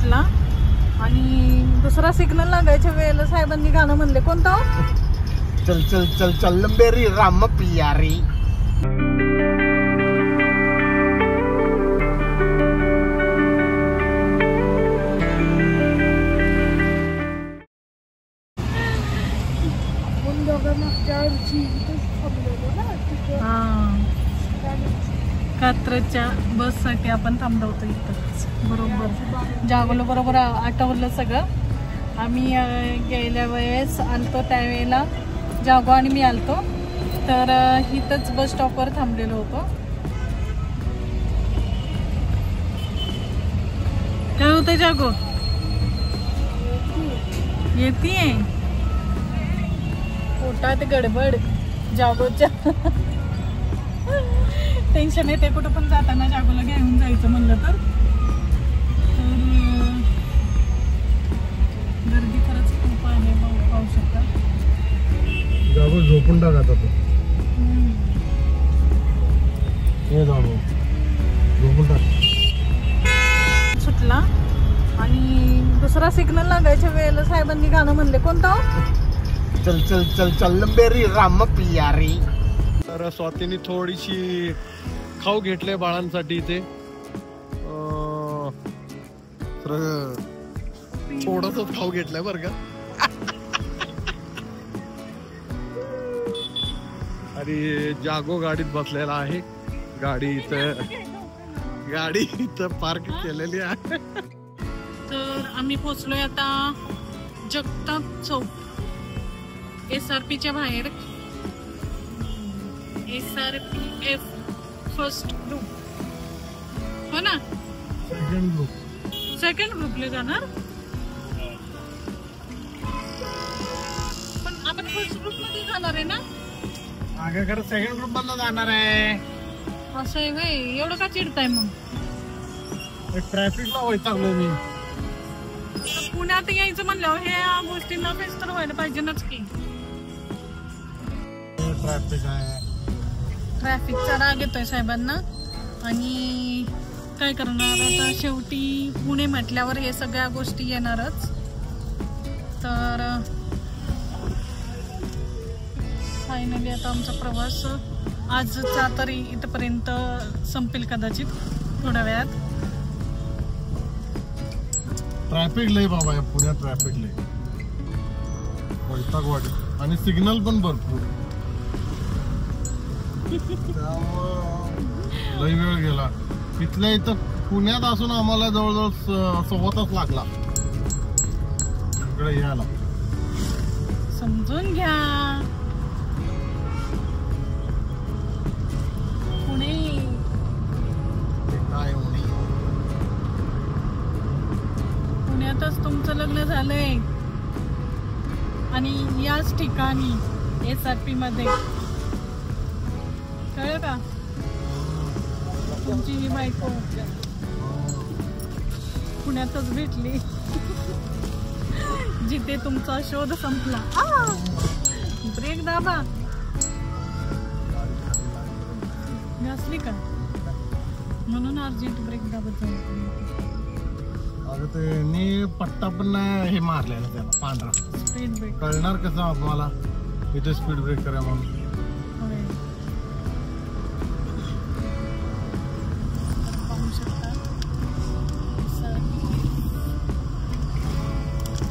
सुटला आणि दुसरा सिग्नल लागायच्या वेळेला साहेबांनी गाणं म्हणले. कोणतं? चल चल चल चल लंबेरी राम पियारी. कात्रजच्या बससाठी आपण थांबलो होतो इथंच. बरोबर जागोलो बरोबर आठवलं सगळं. आम्ही गेल्या वेळेस आलतो त्यावेळेला जागो आणि मी आलतो, तर इथंच बस स्टॉपवर थांबलेलो होतो. काय होतं जागो? येतीये पोटात गडबड जागोच्या. टेन्शन येते कुठं पण जाताना जागोला घेऊन जायचं म्हणलं तर. गर्दी खरंच खूप आहे, पाहू शकता. जागो झोपून टाक आता तो. हे जागो झोपून टाक. सुटला आणि दुसरा सिग्नल लागायच्या वेळेला साहेबांनी गाणं म्हणले. कोणतं? चल चल चल चल लंबेरी राम पियारी. तर स्वातीने थोडीशी खाऊ घेतले बाळांसाठी. इथे थोडंसंच खाऊ घेतलंय बरं का. आणि जागो गाडीत बसलेला आहे. गाडी इथं पार्क केलेली आहे. तर आम्ही पोहोचलोय आता जगताप चौक. SRPच्या बाहेर. SRPF फर्स्ट ग्रुप हो ना. सेकंड ग्रुपला जाणार पण आपण फर्स्ट ग्रुप मध्ये जाणार आहे ना. मागे खरं सेकंड ग्रुप मधनं जाणार आहे. असं आहे व्हय. एवढं का चिडताय मग? ट्रॅफिकला वैतागलो मी. पुण्यात यायचं म्हणल्यावर ह्या गोष्टींना फेस तर व्हायला पाहिजेच की. ट्रॅफिक आहे. ट्रॅफिकचा राग येतोय साहेबांना आणि काय करणार आता. शेवटी पुणे म्हटल्यावर हे सगळ्या गोष्टी येणारच. तर फायनली आता आमचा प्रवास आजचा तरी इथपर्यंत संपेल कदाचित थोड्या वेळात. ट्रॅफिक लय बाबा पुण्यात. ट्रॅफिक लय वैतागवाडी आणि सिग्नल पण भरपूर. लय वेळ गेला. इथल्या इथं पुण्यात असून आम्हाला जवळजवळ 6 तास लागला इकडे यायला. समजून घ्या. पुणे काय पुण्यातच तुमचं लग्न झालंय आणि याच ठिकाणी SRP मध्ये. कळलं का? तुमची ही बायको पुण्यातच भेटली जिथे तुमचा शोध संपला. ब्रेक दाबा. घासली का? म्हणून अर्जंट ब्रेक दाबत जाईल. अगं ते पट्टा पण नाही हे मारलेला त्याला पांढरा. स्पीड ब्रेक कळणार कसं आम्हाला इथे स्पीड ब्रेक करा म्हणून.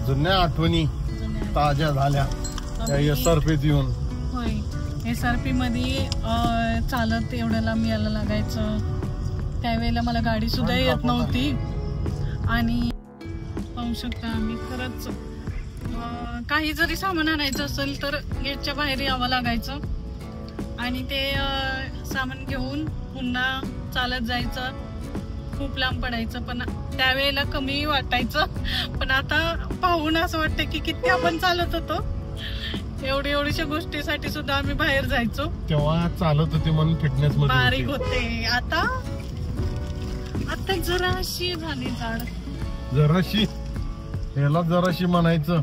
जुन्या आठवणी ताज्या झाल्या SRPत येऊन. होय. SRP मध्ये चालत एवढं लांब यायला लागायचं. त्यावेळेला मला गाडी सुद्धा येत नव्हती आणि पाहू शकता आम्ही खरंच काही जरी सामान आणायचं असेल तर गेटच्या बाहेर यावं लागायचं आणि ते सामान घेऊन पुन्हा चालत जायचं. खूप लांब पडायचं पण त्यावेळेला कमी वाटायचं. पण आता पाहून असं वाटतं की किती आपण चालत होतो. एवढ्याशा गोष्टीसाठी सुद्धा आम्ही बाहेर जायचो. तेव्हा चालत होते म्हणून फिटनेस मध्ये बारीक होते. आता जराशी झाली जाड. जराशी याला जराशी म्हणायचं.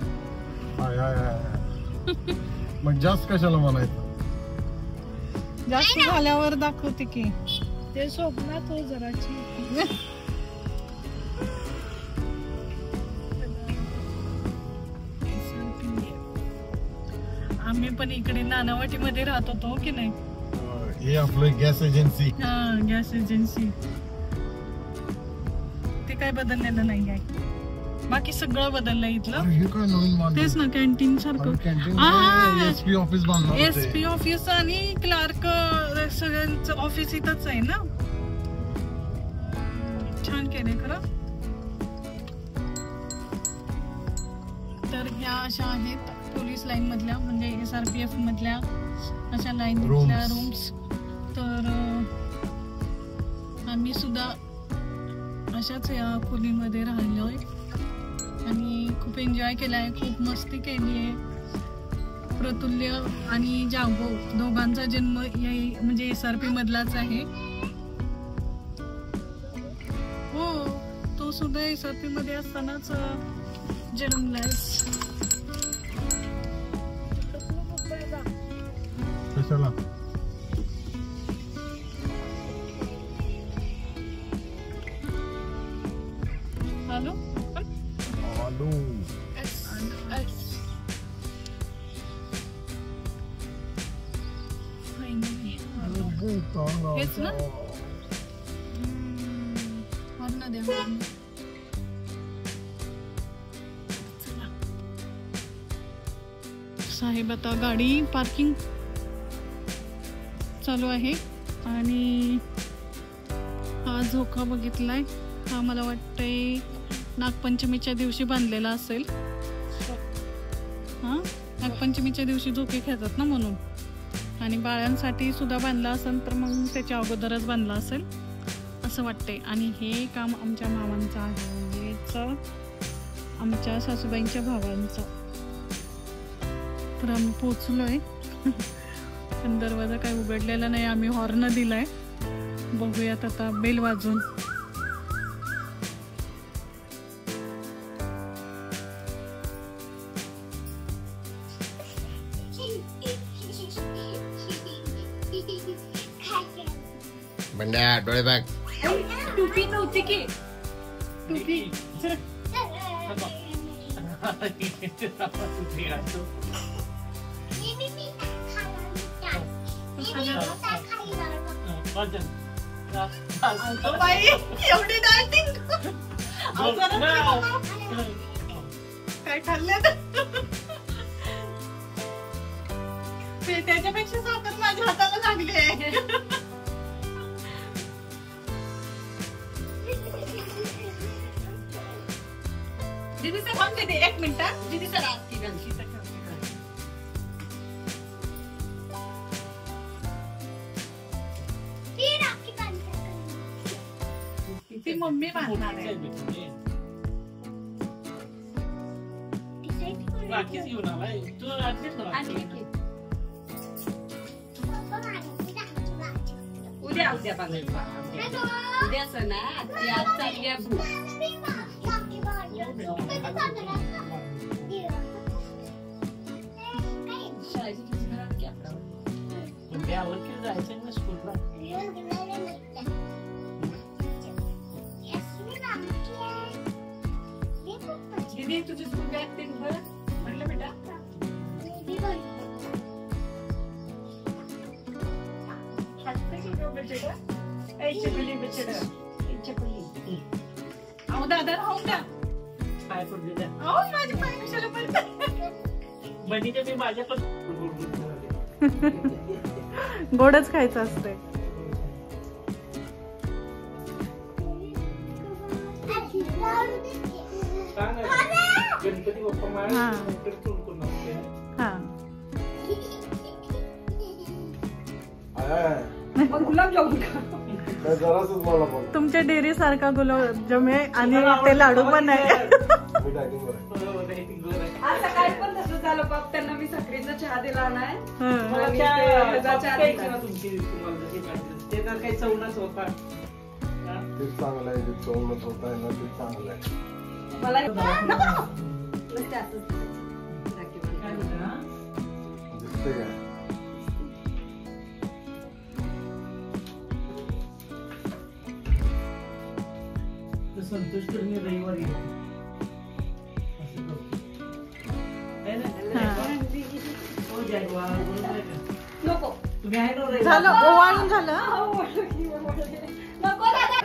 मग जास्त कशाला म्हणायचं. जास्त झाल्यावर दाखवते की ते स्वप्नात हो जराची. आम्ही पण इकडे नानावटी मध्ये राहत होतो की नाही. हे आपलं गॅस एजन्सी. हा गॅस एजन्सी. ते काय बदललेलं नाही आहे, बाकी सगळं बदललं इथलं. हे काय नवीन तेच ना कॅन्टीन सारखं. एसपी ऑफिस बांधलं. एसपी ऑफिस आणि क्लार्क सगळ्यांचं ऑफिस इथंच आहे ना. छान केले खरं. तर ह्या अशा आहेत पोलीस लाईन मधल्या, म्हणजे SRPF मधल्या अशा लाईनमधल्या रूम्स. तर आम्ही सुद्धा अशाच या खोलीमध्ये राहिलोय आणि खूप एन्जॉय केलाय, खूप मस्ती केली आहे. प्रतुल्य आणि जागो दोघांचा जन्म म्हणजे SRP मधलाच आहे. हो, तो सुद्धा SRP मध्ये असतानाच जन्मलाय. कशाला? Hello hello. हेच ना. हॉर्न द्या, हॉर्न. साहेब आता गाडी पार्किंग चालू आहे आणि हा झोका बघितलाय. हा मला वाटतंय नागपंचमीच्या दिवशी बांधलेला असेल. हा नागपंचमीच्या दिवशी झोके खेळतात ना म्हणून. आणि बाळांसाठी सुद्धा बांधला असेल तर मग त्याच्या अगोदरच बांधला असेल असं वाटतंय. आणि हे काम आमच्या मामांचं आहे, म्हणजेच आमच्या सासूबाईंच्या भावांचं. तर आम्ही पोचलोय पण दरवाजा काही उघडलेला नाही. आम्ही हॉर्न दिलाय, बघूयात आता बेल वाजून. बंड्या डोळे बॅग. टोपी नव्हती की टोपी. एवढी डायटिंग काय खाल्लं त्याच्यापेक्षा साखर माझ्या हाताला लागली आहे. दीदी सर हम दीदी एक मिनट. दीदी सर आपकी गलती तक ती मम्मी बांधणार आहे. उद्या उद्या उद्या सणा जायचं ना स्कूलला. दीदी तुझी स्कूल बॅग ते म्हटलं बेटा. अहो दादा राहून द्या. पाय पडले द्या. अहो माझे पाय कशाला पडतात. बनीच्या मी माझ्या पण गोडच खायचं असते. गणपती बाप्पा तुमच्या डेअरी सारखा गुलाबजाम आहे आणि ते लाडू पण आहे. सकाळी पण तसं झालं बाप, त्यांना मी साखरेचा चहा दिला नाही. ते तर काही चवणच होता. ते चांगलं आहे, ते चवणच होत आहे ना, ते चांगलं आहे. मला दिसते काय संतोष करणे रविवारी नको तुम्ही आहे ना रविवारी? झालं ओवाळून झालं. नको दादा.